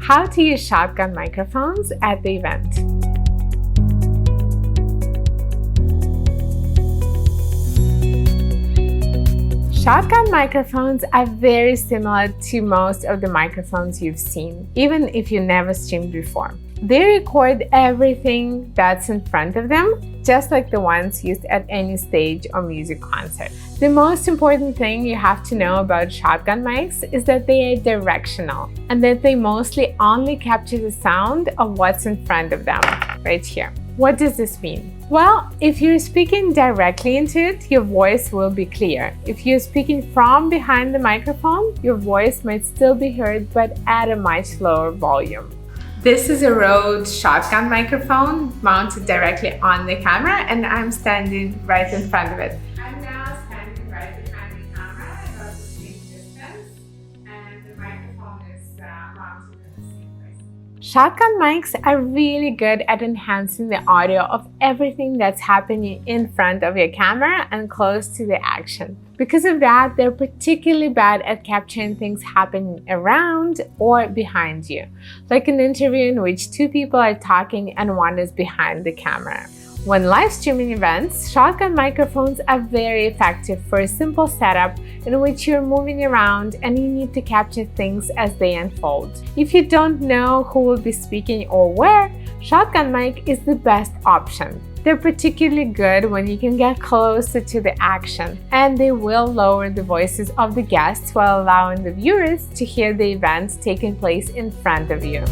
How to use shotgun microphones at the event. Shotgun microphones are very similar to most of the microphones you've seen, even if you never streamed before. They record everything that's in front of them, just like the ones used at any stage or music concert. The most important thing you have to know about shotgun mics is that they are directional and that they mostly only capture the sound of what's in front of them, right here. What does this mean? Well, if you're speaking directly into it, your voice will be clear. If you're speaking from behind the microphone, your voice might still be heard, but at a much lower volume. This is a Rode shotgun microphone mounted directly on the camera, and I'm standing right in front of it. I'm now standing right behind the camera about the same distance, and the microphone is mounted in the same place. Shotgun mics are really good at enhancing the audio of everything that's happening in front of your camera and close to the action. Because of that, they're particularly bad at capturing things happening around or behind you, like an interview in which two people are talking and one is behind the camera. When live streaming events, shotgun microphones are very effective for a simple setup in which you're moving around and you need to capture things as they unfold. If you don't know who will be speaking or where, shotgun mic is the best option. They're particularly good when you can get closer to the action, and they will lower the voices of the guests while allowing the viewers to hear the events taking place in front of you.